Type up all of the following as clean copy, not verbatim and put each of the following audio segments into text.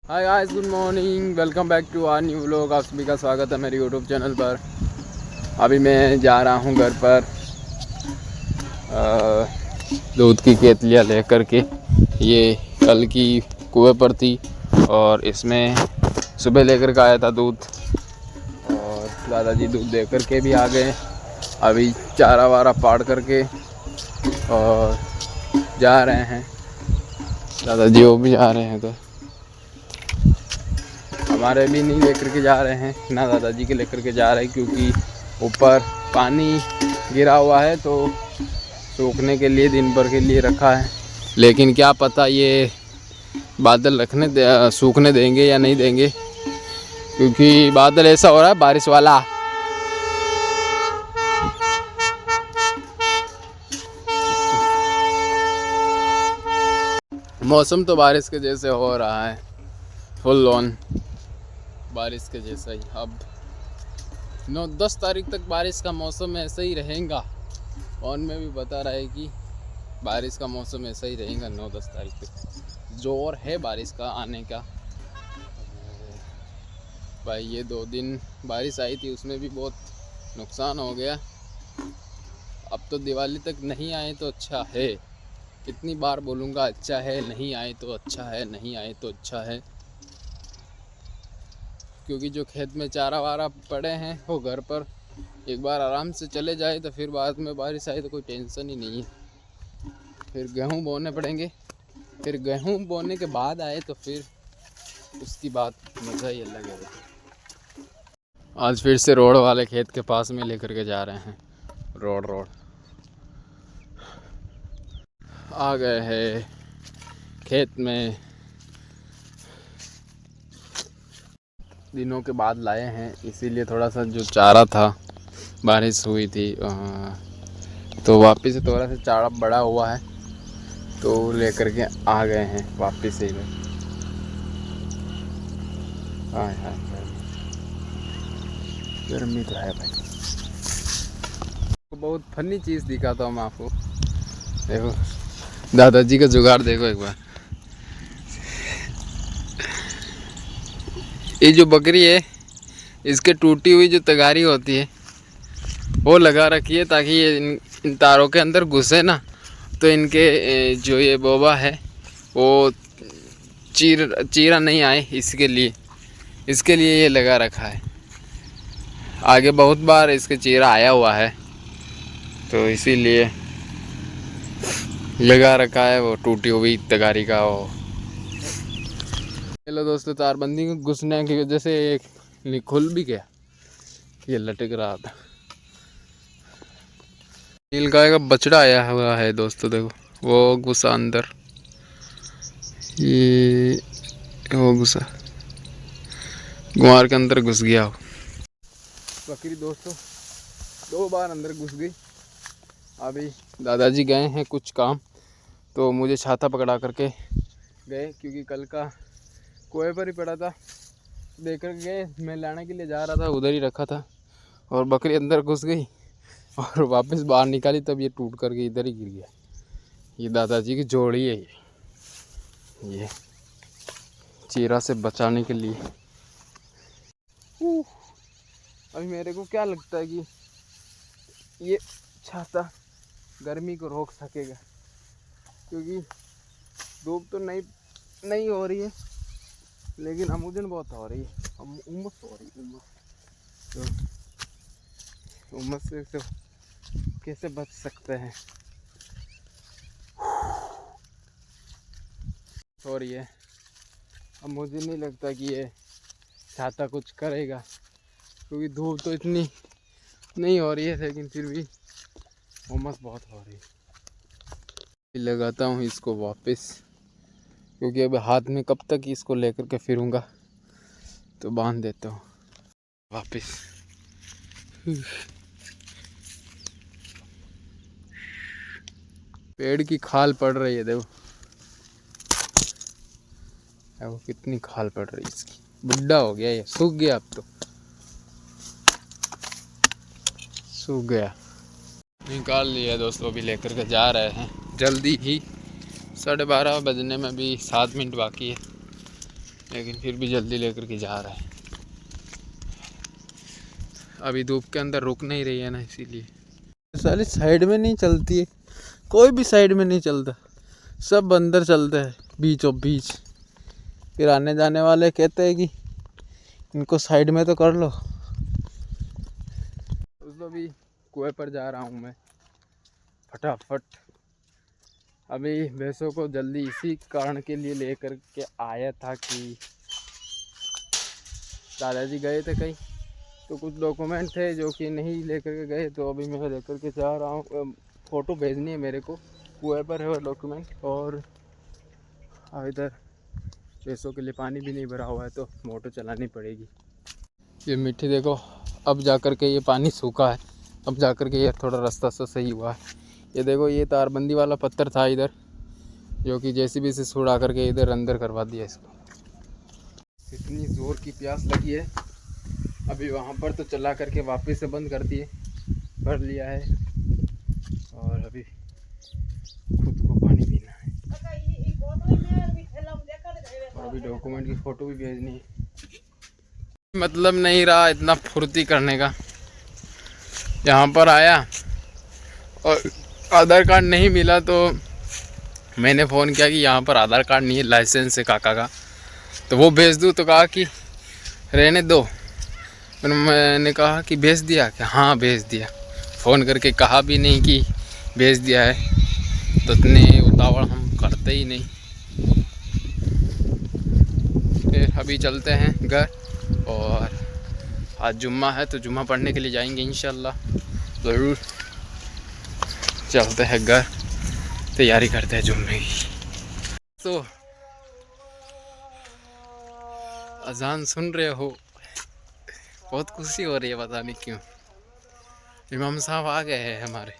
Hi guys, good morning, welcome back to our new vlog. आप सभी का स्वागत है मेरे यूट्यूब चैनल पर। अभी मैं जा रहा हूं घर पर दूध की केतलियाँ लेकर के। ये कल की कुएं पर थी और इसमें सुबह लेकर के आया था दूध, और दादाजी दूध दे कर के भी आ गए। अभी चारा वारा पाड़ करके और जा रहे हैं दादाजी, वो भी जा रहे हैं। तो हमारे भी नहीं लेकर के जा रहे हैं, ना दादाजी के लेकर के जा रहे हैं, क्योंकि ऊपर पानी गिरा हुआ है तो सूखने के लिए दिन भर के लिए रखा है। लेकिन क्या पता ये बादल सूखने देंगे या नहीं देंगे, क्योंकि बादल ऐसा हो रहा है बारिश वाला। मौसम तो बारिश के जैसे हो रहा है, फुल ऑन बारिश के जैसा ही। अब 9-10 तारीख तक बारिश का मौसम ऐसा ही रहेगा। फोन में भी बता रहा है कि बारिश का मौसम ऐसा ही रहेगा 9-10 तारीख तक। जोर है बारिश का आने का। भाई ये 2 दिन बारिश आई थी, उसमें भी बहुत नुकसान हो गया। अब तो दिवाली तक नहीं आए तो अच्छा है। कितनी बार बोलूँगा अच्छा है, नहीं आए तो अच्छा है, नहीं आए तो अच्छा है। क्योंकि जो खेत में चारा वारा पड़े हैं वो घर पर एक बार आराम से चले जाए तो फिर बाद में बारिश आए तो कोई टेंशन ही नहीं है। फिर गेहूँ बोने पड़ेंगे, फिर गेहूँ बोने के बाद आए तो फिर उसकी बात मज़ा ही अलग है। आज फिर से रोड वाले खेत के पास में लेकर के जा रहे हैं। रोड आ गए हैं खेत में। दिनों के बाद लाए हैं, इसीलिए थोड़ा सा जो चारा था, बारिश हुई थी तो वापस से थोड़ा सा चारा बड़ा हुआ है तो लेकर के आ गए हैं वापस से ही। हाय हाय गर्मी तो है भाई। बहुत फनी चीज़ दिखाता हूँ मैं आपको। देखो दादाजी का जुगाड़ देखो एक बार। ये जो बकरी है, इसके टूटी हुई जो तगारी होती है वो लगा रखी है, ताकि ये इन तारों के अंदर घुसे ना तो इनके जो ये बोबा है वो चीरा नहीं आए। इसके लिए ये लगा रखा है। आगे बहुत बार इसके चीरा आया हुआ है तो इसीलिए लगा रखा है वो टूटी हुई तगारी का। वो हेलो दोस्तों, तारबंदी में घुसने की वजह से एक खुल भी गया, ये लटक रहा था। नील गाय का बछड़ा आया हुआ है दोस्तों, देखो वो घुसा अंदर, ये वो घुसा गुआर के अंदर घुस गया हो। बकरी दोस्तों 2 बार अंदर घुस गई। अभी दादाजी गए हैं कुछ काम, तो मुझे छाता पकड़ा करके गए, क्योंकि कल का कुएं पर ही पड़ा था, देकर गए। मैं लाने के लिए जा रहा था, उधर ही रखा था, और बकरी अंदर घुस गई और वापस बाहर निकाली तब ये टूट करके इधर ही गिर गया। ये दादाजी की जोड़ी है, ये चीरा से बचाने के लिए। अभी मेरे को क्या लगता है कि ये छाता गर्मी को रोक सकेगा, क्योंकि धूप तो नहीं हो रही है, लेकिन आमूजन बहुत हो रही है, उमस हो रही है। तो उमस से तो कैसे बच सकते हैं। हो रही है। अब मुझे नहीं लगता कि ये छाता कुछ करेगा, क्योंकि धूप तो इतनी नहीं हो रही है, लेकिन फिर भी उमस बहुत हो रही है। लगाता हूँ इसको वापस, क्योंकि अभी हाथ में कब तक इसको लेकर के फिरूंगा, तो बांध देता हूँ वापस। पेड़ की खाल पड़ रही है, देखो वो कितनी खाल पड़ रही है इसकी। बुढ़ा हो गया ये, सूख गया, अब तो सूख गया। निकाल लिया दोस्तों, अभी लेकर के जा रहे हैं जल्दी ही। 12:30 बजने में भी 7 मिनट बाकी है, लेकिन फिर भी जल्दी लेकर के जा रहा है। अभी धूप के अंदर रुक नहीं रही है ना, इसीलिए। साली साइड में नहीं चलती है, कोई भी साइड में नहीं चलता, सब अंदर चलते हैं बीचों बीच। फिर आने जाने वाले कहते हैं कि इनको साइड में तो कर लो। दोस्तों अभी कुएं पर जा रहा हूँ मैं फटाफट। अभी भैंसों को जल्दी इसी कारण के लिए लेकर के आया था कि दादाजी गए थे कहीं, तो कुछ डॉक्यूमेंट थे जो कि नहीं लेकर के गए, तो अभी मैं लेकर के जा रहा हूँ। फ़ोटो भेजनी है मेरे को, कुएं पर है वो डॉक्यूमेंट। और इधर भैंसों के लिए पानी भी नहीं भरा हुआ है, तो मोटर चलानी पड़ेगी। ये मिट्टी देखो, अब जा कर के ये पानी सूखा है, अब जा कर के ये थोड़ा रास्ता सा सही हुआ है। ये देखो, ये तारबंदी वाला पत्थर था इधर, जो कि जेसीबी से छुड़ा करके इधर अंदर करवा दिया इसको। इतनी ज़ोर की प्यास लगी है, अभी वहाँ पर तो चला करके वापस से बंद कर दिए, भर लिया है। और अभी खुद को पानी पीना है, और अभी डॉक्यूमेंट की फ़ोटो भी भेजनी है। मतलब नहीं रहा इतना फुर्ती करने का। यहाँ पर आया और आधार कार्ड नहीं मिला, तो मैंने फ़ोन किया कि यहाँ पर आधार कार्ड नहीं है, लाइसेंस है काका का, तो वो भेज दूँ। तो कहा कि रहने दो। फिर मैंने कहा कि भेज दिया क्या? हाँ भेज दिया। फ़ोन करके कहा भी नहीं कि भेज दिया है, तो इतने उतावड़ हम करते ही नहीं। फिर अभी चलते हैं घर, और आज जुम्मा है तो जुम्मा पढ़ने के लिए जाएंगे इंशाल्लाह। ज़रूर चलते हैं घर, तैयारी करते हैं जुम्मे की। तो अजान सुन रहे हो, बहुत खुशी हो रही है, पता नहीं क्यों। इमाम साहब आ गए हैं हमारे।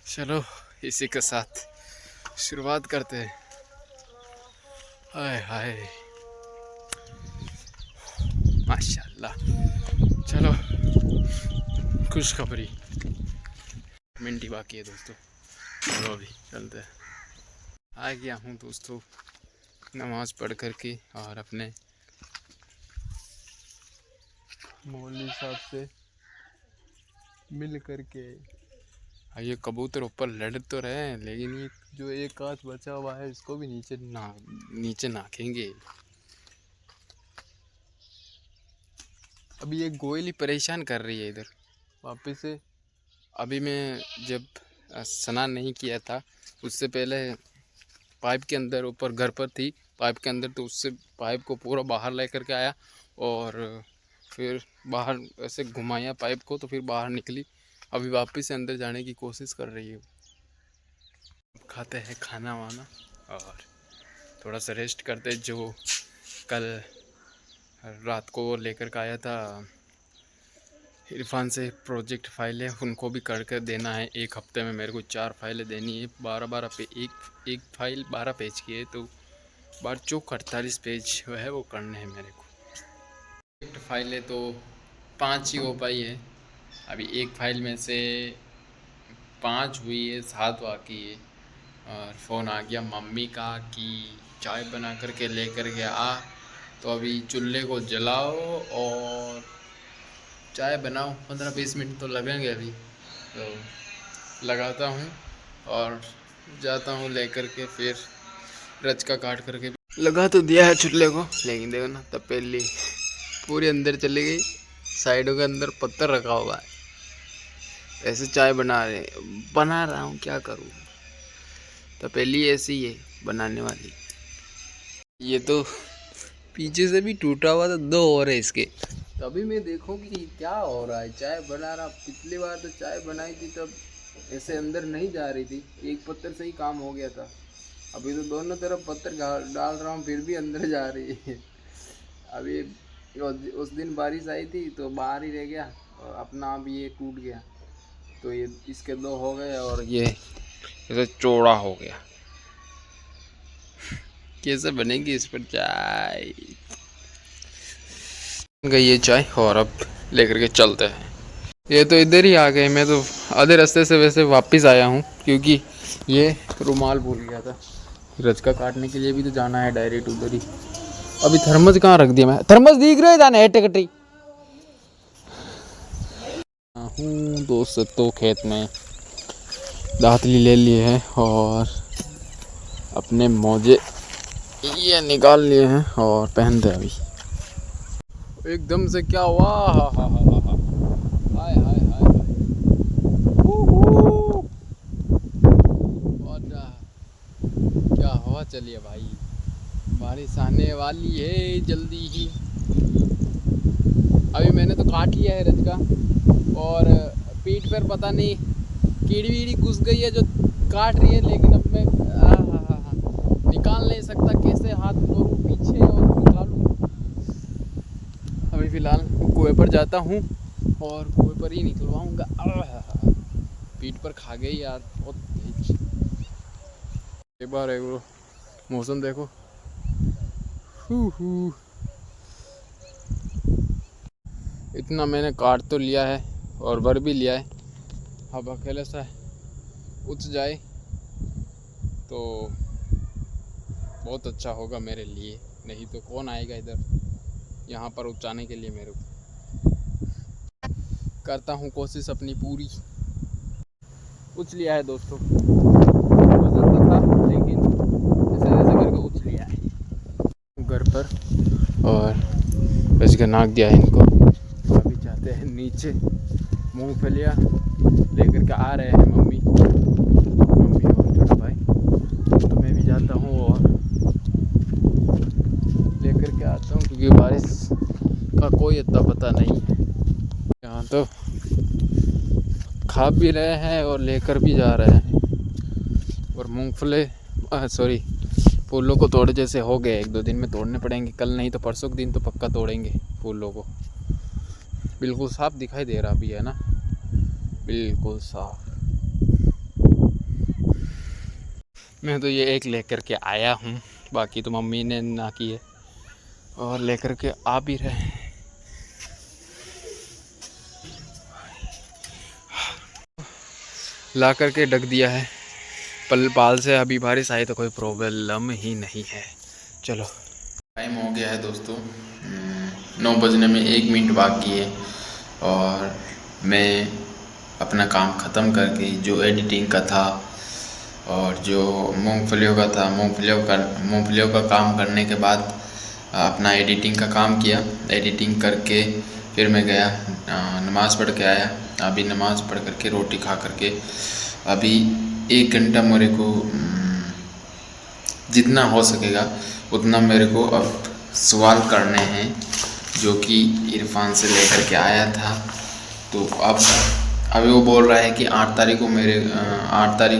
चलो इसी के साथ शुरुआत करते हैं। हाय हाय माशाल्लाह। चलो खुशखबरी, मिनट ही बाकी है दोस्तों। चलो अभी चलते हैं। आ गया हूँ दोस्तों नमाज़ पढ़ कर के, और अपने मौलवी साहब से मिल करके। ये कबूतर ऊपर लड़ तो रहे हैं, लेकिन ये जो एक कांच बचा हुआ है इसको भी नीचे नाखेंगे। अभी ये गोयली परेशान कर रही है इधर वापस से। अभी मैं जब स्नान नहीं किया था, उससे पहले पाइप के अंदर, ऊपर घर पर थी पाइप के अंदर, तो उससे पाइप को पूरा बाहर ले करके आया, और फिर बाहर ऐसे घुमाया पाइप को, तो फिर बाहर निकली। अभी वापस से अंदर जाने की कोशिश कर रही है। खाते हैं खाना वाना, और थोड़ा सा रेस्ट करते हैं। जो कल रात को लेकर के आया था इरफान से प्रोजेक्ट फाइलें, उनको भी करके देना है। एक हफ्ते में मेरे को 4 फाइलें देनी है। 12 पे एक फाइल 12 पेज की है, तो 12 चौक 48 पेज जो है वो करने हैं मेरे को। प्रोजेक्ट फाइलें तो 5 ही हो पाई है। अभी एक फाइल में से 5 हुई है, 7 बाकी है। और फ़ोन आ गया मम्मी का कि चाय बना करके लेकर के आ। तो अभी चूल्हे को जलाओ और चाय बनाओ। 15-20 मिनट तो लगेंगे अभी, तो लगाता हूँ और जाता हूँ लेकर के। फिर रच का काट करके लगा तो दिया है चूल्हे को, लेकिन देखो ना तपेली पूरी अंदर चली गई। साइडों के अंदर पत्थर रखा हुआ है। ऐसे चाय बना रहा हूँ, क्या करूँ। तपेली ऐसी है बनाने वाली। ये तो पीछे से भी टूटा हुआ था, 2 और है इसके। तभी मैं देखूँ कि क्या हो रहा है। चाय बना रहा, पिछली बार तो चाय बनाई थी तब ऐसे अंदर नहीं जा रही थी, एक पत्थर से ही काम हो गया था। अभी तो दोनों तरफ पत्थर डाल रहा हूँ, फिर भी अंदर जा रही है। अभी उस दिन बारिश आई थी तो बाहर ही रह गया, और अपना अब ये टूट गया, तो ये इसके 2 हो गए, और ये ऐसे चौड़ा हो गया। कैसे बनेगी इस पर चाय। गई ये चाय, और अब लेकर के चलते हैं। ये तो इधर ही आ गए, मैं तो आधे रास्ते से वैसे वापस आया हूँ, क्योंकि ये रुमाल भूल गया था। रचका काटने के लिए भी तो जाना है डायरेक्ट उधर ही। अभी थर्मस कहाँ रख दिया मैं? थर्मस दिख रहा है जाने हटे कटी हूँ दोस्तों। खेत में दातली ले लिए हैं और अपने मोजे ये निकाल लिए हैं और पहनते हैं अभी। एकदम से क्या हुआ? हा हा हा हा हा, हाय हाय हाय हाय, क्या हवा चली है भाई। बारिश आने वाली है जल्दी ही। अभी मैंने तो काट लिया है रज का और पीठ पर पता नहीं कीड़ी वीड़ी घुस गई है जो काट रही है, लेकिन अब मैं निकाल नहीं सकता। कैसे हाथ करूँ पीछे और निकालूँ? अभी फ़िलहाल कुएं पर जाता हूँ और कुएं पर ही निकलवाऊँगा। पीठ पर खा गई यार बहुत तेज। एक बार मौसम देखो, इतना मैंने काट तो लिया है और भर भी लिया है। अब अकेले से उठ जाए तो बहुत अच्छा होगा मेरे लिए, नहीं तो कौन आएगा इधर यहाँ पर उपचाने के लिए। मेरे को करता हूँ कोशिश अपनी पूरी। उछ लिया है दोस्तों, वजन तो था लेकिन जैसे जैसे करके उछ लिया है घर पर और बस का नाक दिया है इनको। अभी जाते हैं नीचे, मूंगफलियाँ लेकर के आ रहे हैं मम्मी और छोटा भाई। तो मैं भी जाता हूँ और लेकर के आता हूँ क्योंकि बारिश का कोई इतना पता नहीं है। यहाँ तो खा भी रहे हैं और लेकर भी जा रहे हैं। और मूंगफली फूलों को तोड़े जैसे हो गए, 1-2 दिन में तोड़ने पड़ेंगे। कल नहीं तो परसों के दिन तो पक्का तोड़ेंगे फूलों को। बिल्कुल साफ दिखाई दे रहा भी है ना, बिल्कुल साफ। मैं तो ये एक लेकर के आया हूँ, बाकी तो मम्मी ने ना की है और लेकर के आ भी रहे हैं। ला करके ढक दिया है पाल से। अभी बारिश आई तो कोई प्रॉब्लम ही नहीं है। चलो टाइम हो गया है दोस्तों, 9 बजने में 1 मिनट बाकी है और मैं अपना काम ख़त्म करके जो एडिटिंग का था और जो मूंगफलियों का था, मूंगफलियों का काम करने के बाद अपना एडिटिंग का काम किया। एडिटिंग करके फिर मैं गया नमाज़ पढ़ के आया। अभी नमाज़ पढ़ करके रोटी खा करके अभी 1 घंटा मेरे को जितना हो सकेगा उतना मेरे को अब सवाल करने हैं जो कि इरफान से लेकर के आया था। तो अब अभी वो बोल रहा है कि 8 तारीख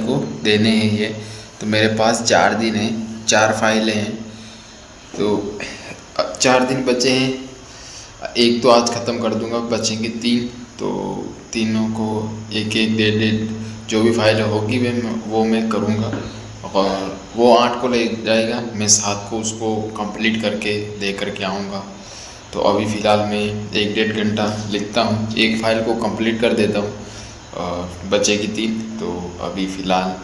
को देने हैं ये। तो मेरे पास 4 दिन है, 4 फाइलें हैं, तो 4 दिन बचे हैं। एक तो आज ख़त्म कर दूंगा, बचेंगे 3। तो तीनों को एक 1-1.5 जो भी फाइल होगी वो मैं करूँगा और वो 8 को ले जाएगा, मैं 7 को उसको कंप्लीट करके दे करके आऊँगा। तो अभी फ़िलहाल मैं 1-1.5 घंटा लिखता हूँ, एक फ़ाइल को कंप्लीट कर देता हूँ और बचेगी 3। तो अभी फ़िलहाल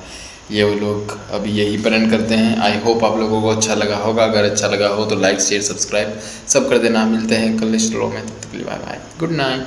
ये वो लोग अभी यही प्लान करते हैं। आई होप आप लोगों को अच्छा लगा होगा। अगर अच्छा लगा हो तो लाइक शेयर सब्सक्राइब सब कर देना। मिलते हैं कल नेक्स्ट व्लॉग में, तब तक के लिए बाय बाय, गुड नाइट।